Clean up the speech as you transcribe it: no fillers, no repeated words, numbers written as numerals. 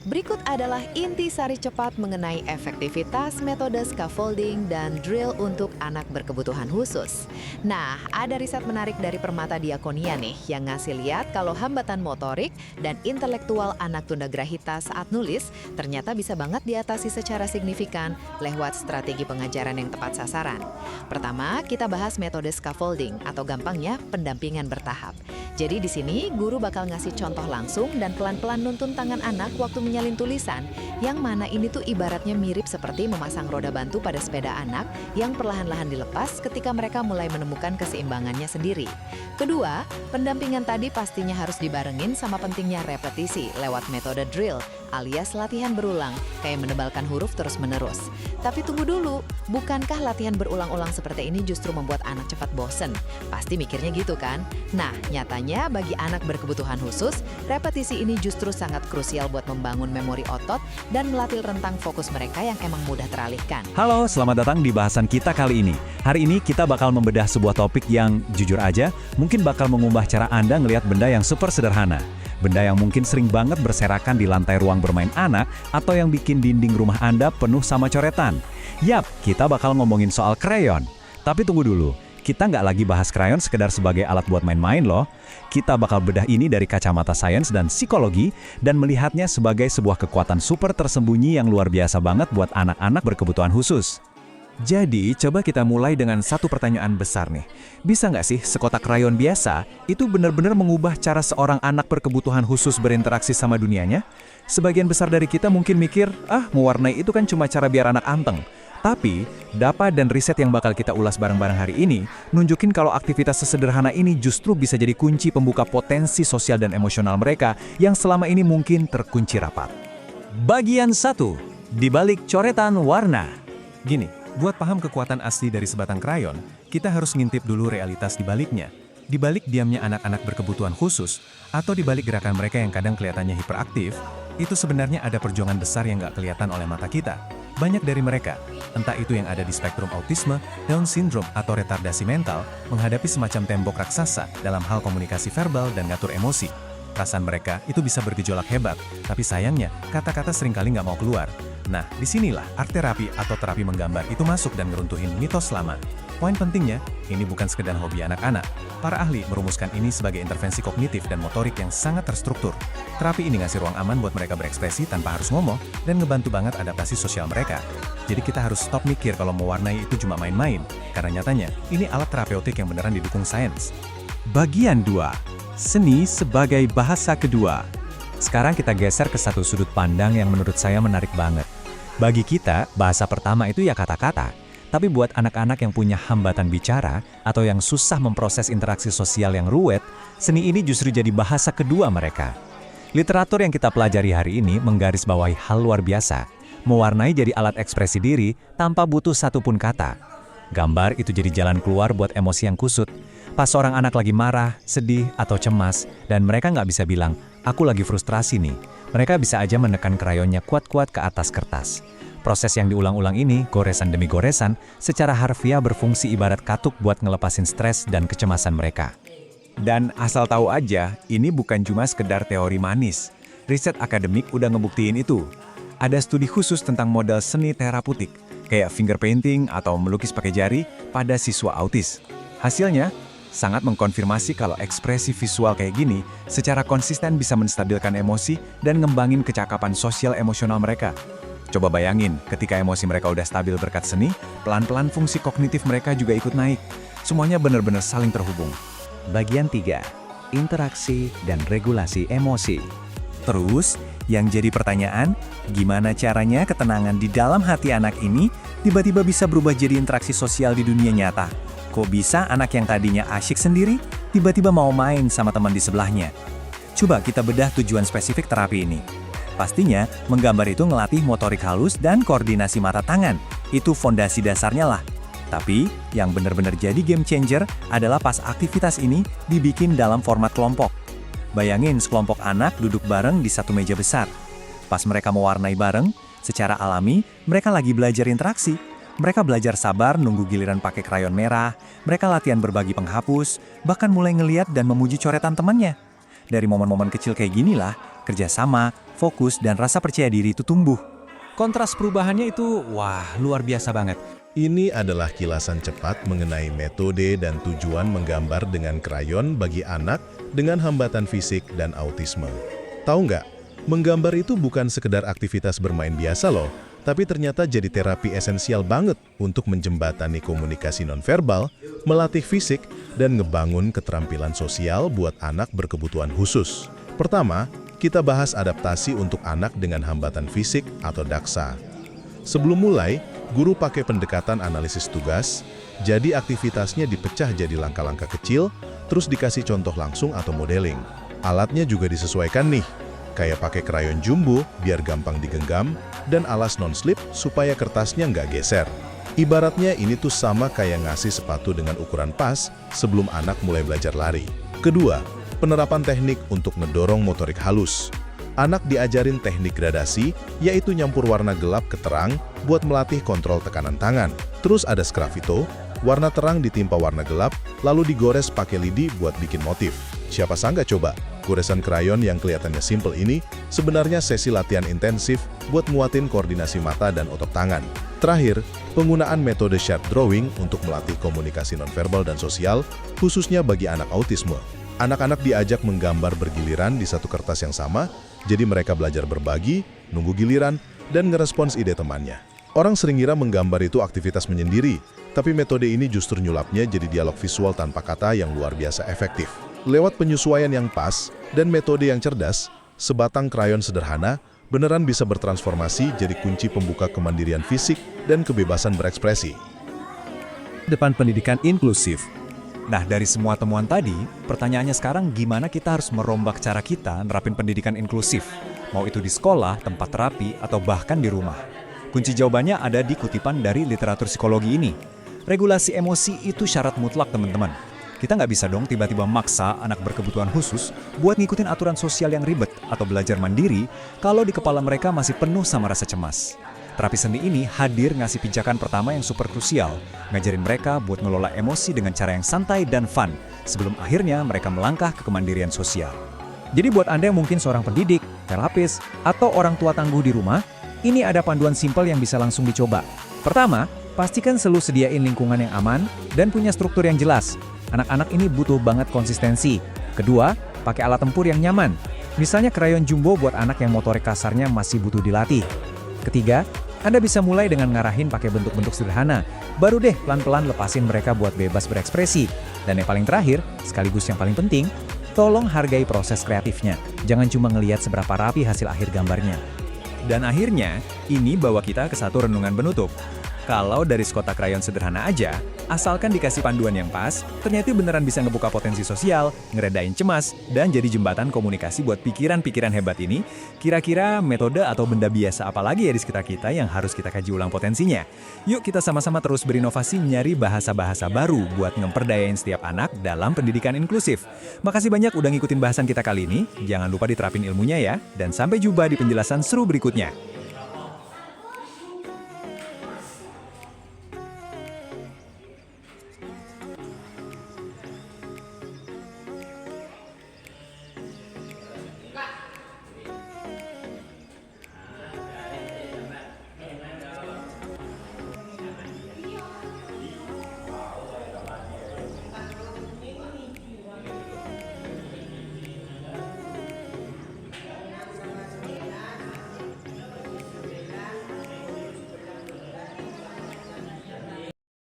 Berikut adalah intisari cepat mengenai efektivitas metode scaffolding dan drill untuk anak berkebutuhan khusus. Nah, ada riset menarik dari Permata Diakonia nih yang ngasih lihat kalau hambatan motorik dan intelektual anak tunagrahita saat nulis ternyata bisa banget diatasi secara signifikan lewat strategi pengajaran yang tepat sasaran. Pertama, kita bahas metode scaffolding atau gampangnya pendampingan bertahap. Jadi di sini guru bakal ngasih contoh langsung dan pelan-pelan nuntun tangan anak waktu menyalin tulisan, yang mana ini tuh ibaratnya mirip seperti memasang roda bantu pada sepeda anak yang perlahan-lahan dilepas ketika mereka mulai menemukan keseimbangannya sendiri. Kedua, pendampingan tadi pastinya harus dibarengin sama pentingnya repetisi lewat metode drill alias latihan berulang, kayak menebalkan huruf terus-menerus. Tapi tunggu dulu, bukankah latihan berulang-ulang seperti ini justru membuat anak cepat bosen? Pasti mikirnya gitu kan? Nah, nyatanya bagi anak berkebutuhan khusus, repetisi ini justru sangat krusial buat membangun memori otot dan melatih rentang fokus mereka yang emang mudah teralihkan. Halo, selamat datang di bahasan kita kali ini. Hari ini kita bakal membedah sebuah topik yang, jujur aja, mungkin bakal mengubah cara Anda ngelihat benda yang super sederhana. Benda yang mungkin sering banget berserakan di lantai ruang bermain anak atau yang bikin dinding rumah Anda penuh sama coretan. Yap, kita bakal ngomongin soal krayon. Tapi tunggu dulu, kita nggak lagi bahas krayon sekedar sebagai alat buat main-main loh. Kita bakal bedah ini dari kacamata sains dan psikologi dan melihatnya sebagai sebuah kekuatan super tersembunyi yang luar biasa banget buat anak-anak berkebutuhan khusus. Jadi, coba kita mulai dengan satu pertanyaan besar nih. Bisa nggak sih sekotak krayon biasa itu benar-benar mengubah cara seorang anak berkebutuhan khusus berinteraksi sama dunianya? Sebagian besar dari kita mungkin mikir, mewarnai itu kan cuma cara biar anak anteng. Tapi, data dan riset yang bakal kita ulas bareng-bareng hari ini nunjukin kalau aktivitas sesederhana ini justru bisa jadi kunci pembuka potensi sosial dan emosional mereka yang selama ini mungkin terkunci rapat. Bagian 1. Di balik coretan warna. Gini, buat paham kekuatan asli dari sebatang krayon, kita harus ngintip dulu realitas di baliknya. Di balik diamnya anak-anak berkebutuhan khusus, atau di balik gerakan mereka yang kadang kelihatannya hiperaktif, itu sebenarnya ada perjuangan besar yang nggak kelihatan oleh mata kita. Banyak dari mereka, entah itu yang ada di spektrum autisme, Down syndrome, atau retardasi mental, menghadapi semacam tembok raksasa dalam hal komunikasi verbal dan ngatur emosi. Perasaan mereka itu bisa bergejolak hebat, tapi sayangnya kata-kata seringkali nggak mau keluar. Nah, disinilah art terapi atau terapi menggambar itu masuk dan ngeruntuhin mitos lama. Poin pentingnya, ini bukan sekedar hobi anak-anak. Para ahli merumuskan ini sebagai intervensi kognitif dan motorik yang sangat terstruktur. Terapi ini ngasih ruang aman buat mereka berekspresi tanpa harus ngomong dan ngebantu banget adaptasi sosial mereka. Jadi kita harus stop mikir kalau mewarnai itu cuma main-main, karena nyatanya ini alat terapeutik yang beneran didukung sains. Bagian 2. Seni sebagai bahasa kedua. Sekarang kita geser ke satu sudut pandang yang menurut saya menarik banget. Bagi kita, bahasa pertama itu ya kata-kata. Tapi buat anak-anak yang punya hambatan bicara atau yang susah memproses interaksi sosial yang ruwet, seni ini justru jadi bahasa kedua mereka. Literatur yang kita pelajari hari ini menggarisbawahi hal luar biasa. Mewarnai jadi alat ekspresi diri tanpa butuh satupun kata. Gambar itu jadi jalan keluar buat emosi yang kusut. Pas seorang anak lagi marah, sedih, atau cemas, dan mereka nggak bisa bilang, aku lagi frustrasi nih. Mereka bisa aja menekan krayonnya kuat-kuat ke atas kertas. Proses yang diulang-ulang ini, goresan demi goresan, secara harfiah berfungsi ibarat katuk buat ngelepasin stres dan kecemasan mereka. Dan asal tahu aja, ini bukan cuma sekedar teori manis. Riset akademik udah ngebuktiin itu. Ada studi khusus tentang model seni terapeutik, kayak finger painting atau melukis pakai jari pada siswa autis. Hasilnya, sangat mengkonfirmasi kalau ekspresi visual kayak gini secara konsisten bisa menstabilkan emosi dan ngembangin kecakapan sosial emosional mereka. Coba bayangin, ketika emosi mereka udah stabil berkat seni, pelan-pelan fungsi kognitif mereka juga ikut naik. Semuanya benar-benar saling terhubung. Bagian 3. Interaksi dan regulasi emosi. Terus, yang jadi pertanyaan, gimana caranya ketenangan di dalam hati anak ini tiba-tiba bisa berubah jadi interaksi sosial di dunia nyata? Kok bisa anak yang tadinya asyik sendiri, tiba-tiba mau main sama teman di sebelahnya? Coba kita bedah tujuan spesifik terapi ini. Pastinya, menggambar itu ngelatih motorik halus dan koordinasi mata tangan. Itu fondasi dasarnya lah. Tapi, yang benar-benar jadi game changer adalah pas aktivitas ini dibikin dalam format kelompok. Bayangin sekelompok anak duduk bareng di satu meja besar. Pas mereka mewarnai bareng, secara alami, mereka lagi belajar interaksi. Mereka belajar sabar nunggu giliran pakai krayon merah, mereka latihan berbagi penghapus, bahkan mulai ngeliat dan memuji coretan temannya. Dari momen-momen kecil kayak ginilah, kerjasama, fokus, dan rasa percaya diri itu tumbuh. Kontras perubahannya itu, wah, luar biasa banget. Ini adalah kilasan cepat mengenai metode dan tujuan menggambar dengan krayon bagi anak dengan hambatan fisik dan autisme. Tahu nggak? Menggambar itu bukan sekedar aktivitas bermain biasa loh, tapi ternyata jadi terapi esensial banget untuk menjembatani komunikasi nonverbal, melatih fisik, dan ngebangun keterampilan sosial buat anak berkebutuhan khusus. Pertama, kita bahas adaptasi untuk anak dengan hambatan fisik atau daksa. Sebelum mulai, guru pakai pendekatan analisis tugas, jadi aktivitasnya dipecah jadi langkah-langkah kecil, terus dikasih contoh langsung atau modeling. Alatnya juga disesuaikan nih, kayak pakai krayon jumbo biar gampang digenggam, dan alas non-slip supaya kertasnya nggak geser. Ibaratnya ini tuh sama kayak ngasih sepatu dengan ukuran pas sebelum anak mulai belajar lari. Kedua, penerapan teknik untuk ngedorong motorik halus. Anak diajarin teknik gradasi, yaitu nyampur warna gelap ke terang buat melatih kontrol tekanan tangan. Terus ada sgrafito, warna terang ditimpa warna gelap, lalu digores pakai lidi buat bikin motif. Siapa sangka coba, goresan krayon yang kelihatannya simple ini sebenarnya sesi latihan intensif buat nguatin koordinasi mata dan otot tangan. Terakhir, penggunaan metode shared drawing untuk melatih komunikasi nonverbal dan sosial, khususnya bagi anak autisme. Anak-anak diajak menggambar bergiliran di satu kertas yang sama, jadi mereka belajar berbagi, nunggu giliran, dan ngerespons ide temannya. Orang sering kira menggambar itu aktivitas menyendiri, tapi metode ini justru nyulapnya jadi dialog visual tanpa kata yang luar biasa efektif. Lewat penyesuaian yang pas dan metode yang cerdas, sebatang krayon sederhana beneran bisa bertransformasi jadi kunci pembuka kemandirian fisik dan kebebasan berekspresi. Depan pendidikan inklusif. Nah, dari semua temuan tadi, pertanyaannya sekarang gimana kita harus merombak cara kita nerapin pendidikan inklusif? Mau itu di sekolah, tempat terapi, atau bahkan di rumah. Kunci jawabannya ada di kutipan dari literatur psikologi ini. Regulasi emosi itu syarat mutlak, teman-teman. Kita nggak bisa dong tiba-tiba maksa anak berkebutuhan khusus buat ngikutin aturan sosial yang ribet atau belajar mandiri kalau di kepala mereka masih penuh sama rasa cemas. Terapi seni ini hadir ngasih pijakan pertama yang super krusial, ngajarin mereka buat ngelola emosi dengan cara yang santai dan fun, sebelum akhirnya mereka melangkah ke kemandirian sosial. Jadi buat Anda yang mungkin seorang pendidik, terapis, atau orang tua tangguh di rumah, ini ada panduan simpel yang bisa langsung dicoba. Pertama, pastikan selalu sediain lingkungan yang aman dan punya struktur yang jelas. Anak-anak ini butuh banget konsistensi. Kedua, pakai alat tempur yang nyaman. Misalnya krayon jumbo buat anak yang motorik kasarnya masih butuh dilatih. Ketiga, Anda bisa mulai dengan ngarahin pakai bentuk-bentuk sederhana. Baru deh pelan-pelan lepasin mereka buat bebas berekspresi. Dan yang paling terakhir, sekaligus yang paling penting, tolong hargai proses kreatifnya. Jangan cuma ngelihat seberapa rapi hasil akhir gambarnya. Dan akhirnya, ini bawa kita ke satu renungan penutup. Kalau dari sekotak krayon sederhana aja, asalkan dikasih panduan yang pas, ternyata beneran bisa ngebuka potensi sosial, ngeredain cemas, dan jadi jembatan komunikasi buat pikiran-pikiran hebat ini. Kira-kira metode atau benda biasa apa lagi ya di sekitar kita yang harus kita kaji ulang potensinya? Yuk kita sama-sama terus berinovasi nyari bahasa-bahasa baru buat ngemperdayain setiap anak dalam pendidikan inklusif. Makasih banyak udah ngikutin bahasan kita kali ini, jangan lupa diterapin ilmunya ya, dan sampai jumpa di penjelasan seru berikutnya.